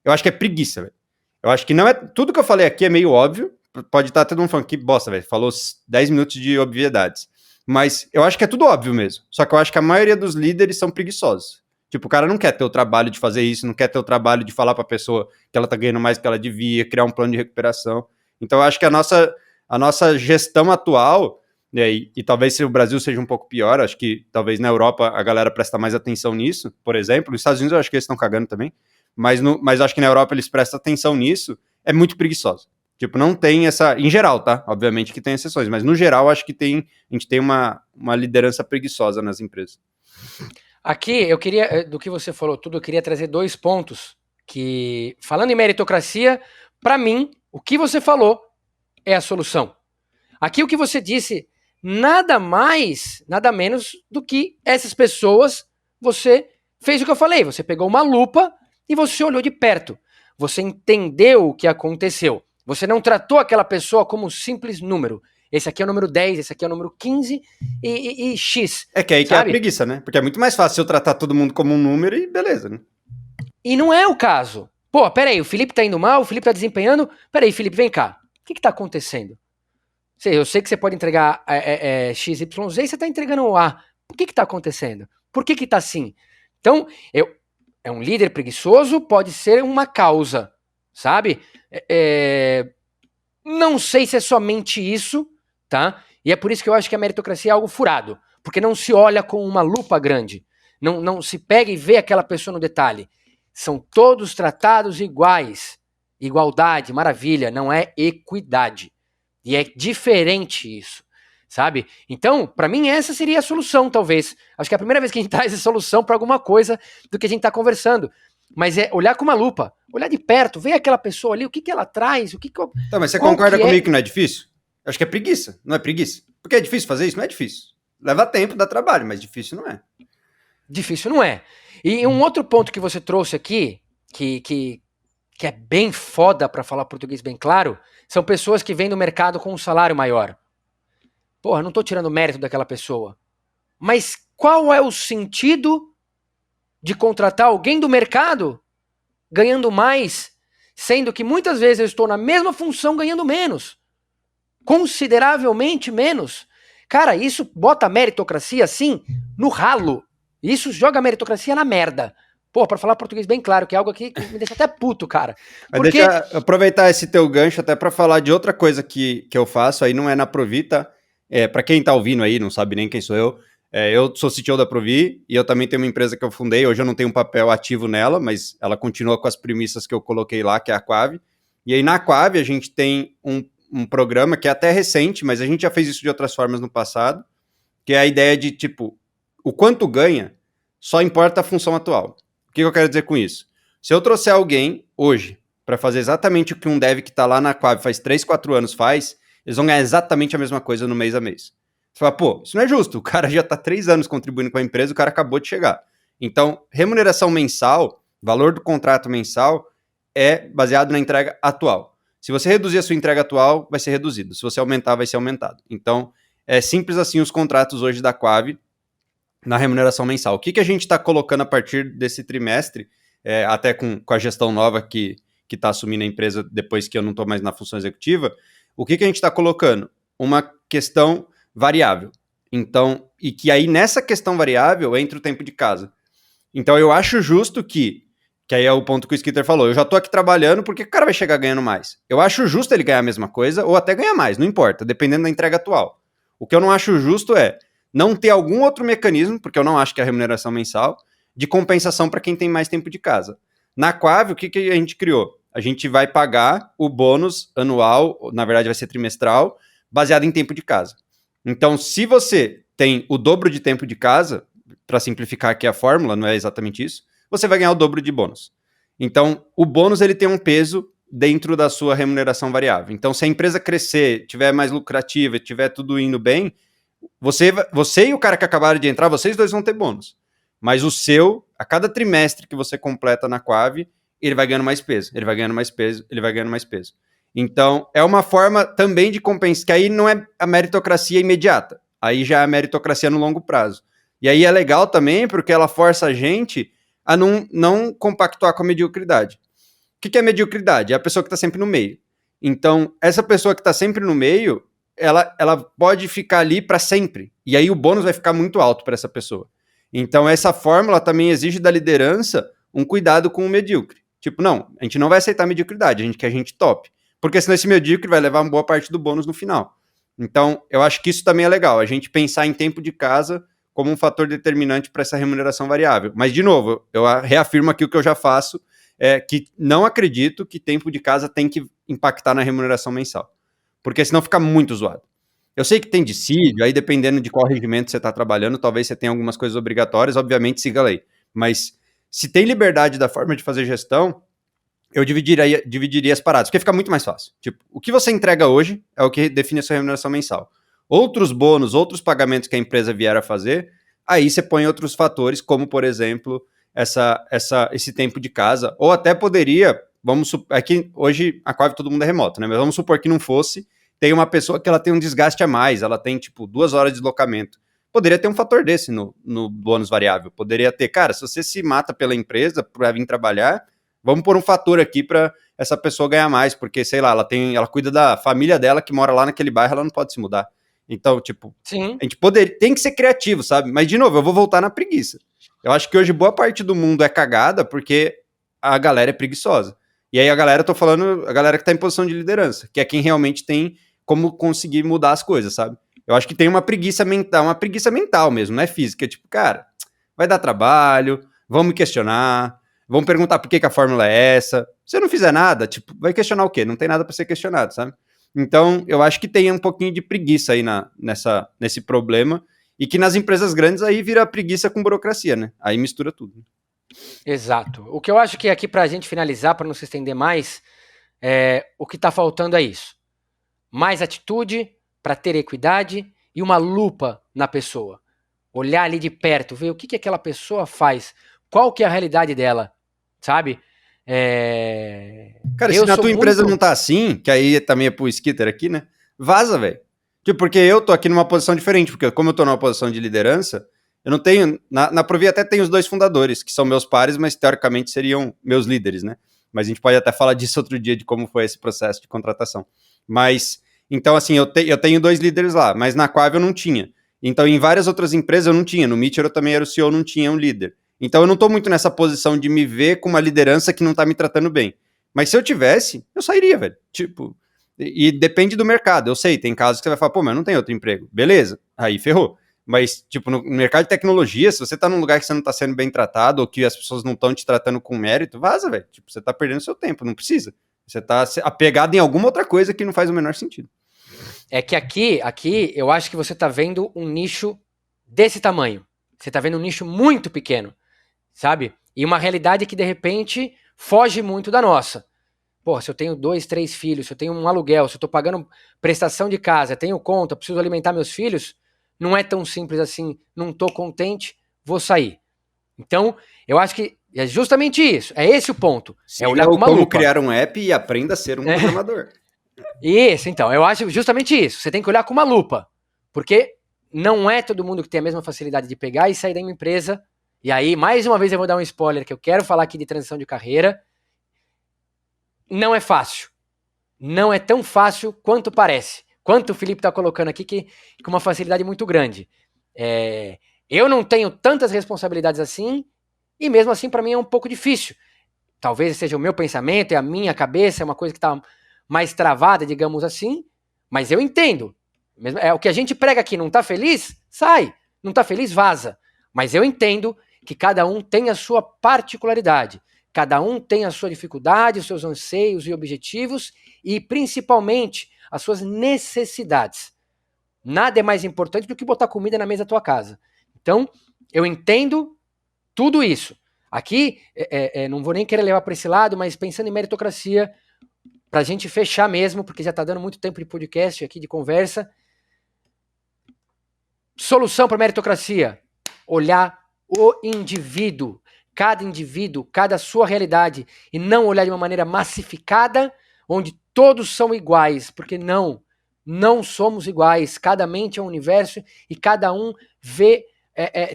Speaker 1: eu acho que é preguiça, velho. Eu acho que não é. Tudo que eu falei aqui é meio óbvio. Pode estar todo mundo falando que bosta, velho. Falou 10 minutos de obviedades. Mas eu acho que é tudo óbvio mesmo. Só que eu acho que a maioria dos líderes são preguiçosos. Tipo, o cara não quer ter o trabalho de fazer isso, não quer ter o trabalho de falar pra pessoa que ela tá ganhando mais do que ela devia, criar um plano de recuperação. Então eu acho que a nossa gestão atual, e talvez se o Brasil seja um pouco pior, acho que talvez na Europa a galera presta mais atenção nisso, por exemplo. Nos Estados Unidos eu acho que eles estão cagando também. Mas acho que na Europa eles prestam atenção nisso, é muito preguiçosa. Tipo, não tem essa. Em geral, tá? Obviamente que tem exceções, mas no geral acho que a gente tem uma liderança preguiçosa nas empresas.
Speaker 2: Aqui, eu queria, do que você falou tudo, eu queria trazer 2 pontos que, falando em meritocracia, para mim, o que você falou é a solução. Aqui o que você disse, nada mais, nada menos do que essas pessoas, você fez o que eu falei, você pegou uma lupa e você olhou de perto. Você entendeu o que aconteceu. Você não tratou aquela pessoa como um simples número. Esse aqui é o número 10, esse aqui é o número 15 e X.
Speaker 1: É que aí que é a preguiça, né? Porque é muito mais fácil eu tratar todo mundo como um número e beleza, né?
Speaker 2: E não é o caso. Pô, peraí, o Felipe tá indo mal, o Felipe tá desempenhando. Peraí, Felipe, vem cá. O que tá acontecendo? Eu sei que você pode entregar XYZ e você tá entregando A. Por que tá acontecendo? Por que tá assim? Então, é um líder preguiçoso, pode ser uma causa, sabe? Não sei se é somente isso, tá? E é por isso que eu acho que a meritocracia é algo furado, porque não se olha com uma lupa grande, não se pega e vê aquela pessoa no detalhe. São todos tratados iguais. Igualdade, maravilha, não é equidade. E é diferente isso, sabe? Então, para mim, essa seria a solução, talvez. Acho que é a primeira vez que a gente traz a solução para alguma coisa do que a gente está conversando. Mas é olhar com uma lupa, olhar de perto, ver aquela pessoa ali, o que ela traz, o que eu...
Speaker 1: Tá, mas você concorda comigo que não é difícil? Eu acho que é preguiça, não é preguiça? Porque é difícil fazer isso? Não é difícil. Leva tempo, dá trabalho, mas difícil não é.
Speaker 2: Difícil não é. E um outro ponto que você trouxe aqui, que é bem foda para falar português bem claro, são pessoas que vêm no mercado com um salário maior. Porra, não tô tirando mérito daquela pessoa. Mas qual é o sentido de contratar alguém do mercado ganhando mais sendo que muitas vezes eu estou na mesma função ganhando menos, consideravelmente menos. Cara, isso bota a meritocracia, assim, no ralo. Isso joga a meritocracia na merda. Pô, pra falar português bem claro, que é algo aqui que me deixa até puto, cara.
Speaker 1: Mas deixa eu aproveitar esse teu gancho até para falar de outra coisa que eu faço, aí não é na Provi, tá? Para quem tá ouvindo aí, não sabe nem quem sou eu sou CTO da Provi e eu também tenho uma empresa que eu fundei, hoje eu não tenho um papel ativo nela, mas ela continua com as premissas que eu coloquei lá, que é a Quave. E aí na Quave a gente tem um programa que é até recente, mas a gente já fez isso de outras formas no passado, que é a ideia de, tipo, o quanto ganha só importa a função atual. O que eu quero dizer com isso? Se eu trouxer alguém hoje para fazer exatamente o que um dev que está lá na Quave faz 3, 4 anos faz, eles vão ganhar exatamente a mesma coisa no mês a mês. Você fala, pô, isso não é justo, o cara já está 3 anos contribuindo com a empresa, o cara acabou de chegar. Então, remuneração mensal, valor do contrato mensal, é baseado na entrega atual. Se você reduzir a sua entrega atual, vai ser reduzido. Se você aumentar, vai ser aumentado. Então, é simples assim os contratos hoje da Quave na remuneração mensal. O que a gente está colocando a partir desse trimestre, até com a gestão nova que está assumindo a empresa depois que eu não estou mais na função executiva, o que a gente está colocando? Uma questão variável. Então, e que aí nessa questão variável entra o tempo de casa. Então eu acho justo que aí é o ponto que o Skitter falou, eu já tô aqui trabalhando porque o cara vai chegar ganhando mais. Eu acho justo ele ganhar a mesma coisa ou até ganhar mais, não importa, dependendo da entrega atual. O que eu não acho justo é não ter algum outro mecanismo, porque eu não acho que é a remuneração mensal, de compensação para quem tem mais tempo de casa. Na Quave, o que a gente criou? A gente vai pagar o bônus anual, na verdade vai ser trimestral, baseado em tempo de casa. Então, se você tem o dobro de tempo de casa, para simplificar aqui a fórmula, não é exatamente isso, você vai ganhar o dobro de bônus. Então, o bônus ele tem um peso dentro da sua remuneração variável. Então, se a empresa crescer, tiver mais lucrativa, tiver tudo indo bem, você e o cara que acabaram de entrar, vocês dois vão ter bônus. Mas o seu, a cada trimestre que você completa na Quave, ele vai ganhando mais peso, ele vai ganhando mais peso, ele vai ganhando mais peso. Então, é uma forma também de compensar, que aí não é a meritocracia imediata, aí já é a meritocracia no longo prazo. E aí é legal também, porque ela força a gente a não compactuar com a mediocridade. O que é mediocridade? É a pessoa que está sempre no meio. Então, essa pessoa que está sempre no meio, ela pode ficar ali para sempre. E aí o bônus vai ficar muito alto para essa pessoa. Então, essa fórmula também exige da liderança um cuidado com o medíocre. Tipo, não, a gente não vai aceitar a mediocridade, a gente quer gente top. Porque senão esse medíocre vai levar uma boa parte do bônus no final. Então, eu acho que isso também é legal, a gente pensar em tempo de casa como um fator determinante para essa remuneração variável. Mas, de novo, eu reafirmo aqui o que eu já faço, que não acredito que tempo de casa tem que impactar na remuneração mensal. Porque senão fica muito zoado. Eu sei que tem dissídio, aí dependendo de qual regimento você está trabalhando, talvez você tenha algumas coisas obrigatórias, obviamente siga a lei. Mas se tem liberdade da forma de fazer gestão, eu dividiria as paradas, porque fica muito mais fácil. Tipo, o que você entrega hoje é o que define a sua remuneração mensal. Outros bônus, outros pagamentos que a empresa vier a fazer, aí você põe outros fatores, como, por exemplo, esse tempo de casa, ou até poderia, vamos supor, aqui hoje a Quave todo mundo é remoto, né? Mas vamos supor que não fosse, tem uma pessoa que ela tem um desgaste a mais, ela tem, tipo, 2 horas de deslocamento. Poderia ter um fator desse no bônus variável. Poderia ter, cara, se você se mata pela empresa para vir trabalhar, vamos pôr um fator aqui para essa pessoa ganhar mais, porque, sei lá, ela cuida da família dela que mora lá naquele bairro, ela não pode se mudar. Então, tipo,
Speaker 2: Sim.
Speaker 1: a gente tem que ser criativo, sabe? Mas, de novo, eu vou voltar na preguiça. Eu acho que hoje boa parte do mundo é cagada porque a galera é preguiçosa. E aí a galera, tô falando, a galera que tá em posição de liderança, que é quem realmente tem como conseguir mudar as coisas, sabe? Eu acho que tem uma preguiça mental mesmo, não é física. Tipo, cara, vai dar trabalho, vamos me questionar, vamos perguntar por que a fórmula é essa. Se você não fizer nada, tipo, vai questionar o quê? Não tem nada para ser questionado, sabe? Então, eu acho que tem um pouquinho de preguiça aí nesse problema, e que nas empresas grandes aí vira preguiça com burocracia, né? Aí mistura tudo.
Speaker 2: Exato. O que eu acho que aqui, para a gente finalizar, para não se estender mais, o que está faltando é isso. Mais atitude para ter equidade e uma lupa na pessoa. Olhar ali de perto, ver o que aquela pessoa faz, qual que é a realidade dela, sabe?
Speaker 1: Cara, se na tua empresa não tá assim, que aí também é pro Skitter aqui, né? Vaza, velho. Tipo, porque eu tô aqui numa posição diferente, porque como eu tô numa posição de liderança, eu não tenho... Na Provi até tem os 2 fundadores, que são meus pares, mas teoricamente seriam meus líderes, né? mas a gente pode até falar disso outro dia, de como foi esse processo de contratação. Mas, então, assim, eu tenho 2 líderes lá, mas na Quave eu não tinha. Então, em várias outras empresas eu não tinha. No Meteor eu também era o CEO, não tinha um líder. Então, eu não estou muito nessa posição de me ver com uma liderança que não está me tratando bem. Mas se eu tivesse, eu sairia, velho. Tipo, e depende do mercado. Eu sei, tem casos que você vai falar, pô, mas eu não tenho outro emprego. Beleza, aí ferrou. Mas, tipo, no mercado de tecnologia, se você tá num lugar que você não tá sendo bem tratado ou que as pessoas não estão te tratando com mérito, vaza, velho. Tipo, você tá perdendo seu tempo, não precisa. Você tá apegado em alguma outra coisa que não faz o menor sentido.
Speaker 2: É que aqui eu acho que você tá vendo um nicho desse tamanho. Você tá vendo um nicho muito pequeno, sabe? E uma realidade que, de repente, foge muito da nossa. Pô, se eu tenho 2, 3 filhos, se eu tenho um aluguel, se eu tô pagando prestação de casa, tenho conta, preciso alimentar meus filhos, não é tão simples assim, não tô contente, vou sair. Então, eu acho que é justamente isso, é esse o ponto. É
Speaker 1: Siga
Speaker 2: olhar com uma
Speaker 1: como
Speaker 2: lupa.
Speaker 1: criar um app e aprenda a ser um programador.
Speaker 2: Isso, então, eu acho justamente isso. Você tem que olhar com uma lupa, porque não é todo mundo que tem a mesma facilidade de pegar e sair da uma empresa. E aí, mais uma vez, eu vou dar um spoiler que eu quero falar aqui de transição de carreira. Não é fácil. Não é tão fácil quanto parece. Quanto o Felipe está colocando aqui, que com uma facilidade muito grande. Eu não tenho tantas responsabilidades assim, e mesmo assim, para mim, é um pouco difícil. Talvez seja o meu pensamento, é a minha cabeça, é uma coisa que está mais travada, digamos assim, mas eu entendo. É o que a gente prega aqui, não tá feliz? Sai. Não tá feliz? Vaza. Mas eu entendo que cada um tem a sua particularidade. Cada um tem a sua dificuldade, os seus anseios e objetivos e, principalmente, as suas necessidades. Nada é mais importante do que botar comida na mesa da tua casa. Então, eu entendo tudo isso. Aqui, não vou nem querer levar para esse lado, mas pensando em meritocracia, para a gente fechar mesmo, porque já está dando muito tempo de podcast aqui, de conversa. Solução para meritocracia: olhar o indivíduo, cada sua realidade, e não olhar de uma maneira massificada, onde todos são iguais, porque não somos iguais. Cada mente é um universo e cada um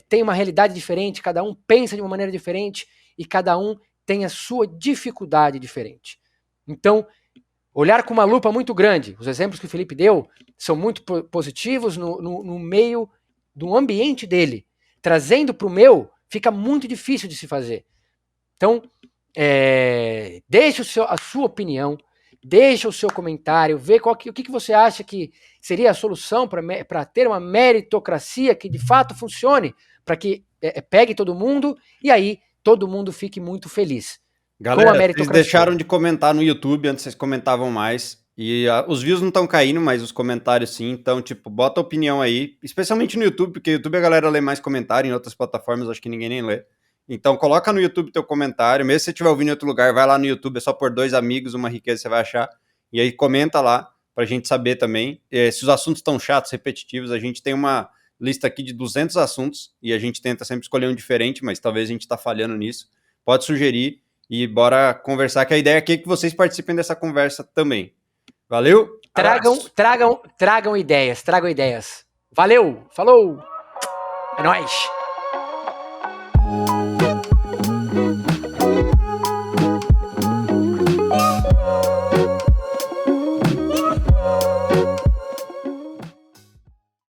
Speaker 2: tem uma realidade diferente, cada um pensa de uma maneira diferente e cada um tem a sua dificuldade diferente. Então, olhar com uma lupa muito grande. Os exemplos que o Felipe deu são muito positivos no meio do ambiente dele. Trazendo para o meu, fica muito difícil de se fazer. Então, deixe a sua opinião, deixe o seu comentário, vê o que você acha que seria a solução para ter uma meritocracia que de fato funcione, para que pegue todo mundo e aí todo mundo fique muito feliz.
Speaker 1: Galera, vocês deixaram de comentar no YouTube, antes vocês comentavam mais. E os views não estão caindo, mas os comentários sim. Então, tipo, bota a opinião aí, especialmente no YouTube, porque no YouTube a galera lê mais comentário, em outras plataformas acho que ninguém nem lê. Então, coloca no YouTube teu comentário, mesmo se você estiver ouvindo em outro lugar, vai lá no YouTube, é só por 2 amigos, uma riqueza você vai achar. E aí comenta lá, pra gente saber também. Se os assuntos estão chatos, repetitivos, a gente tem uma lista aqui de 200 assuntos, e a gente tenta sempre escolher um diferente, mas talvez a gente tá falhando nisso. Pode sugerir. E bora conversar, que a ideia aqui é que vocês participem dessa conversa também. Valeu?
Speaker 2: Tragam ideias. Valeu, falou, é nóis.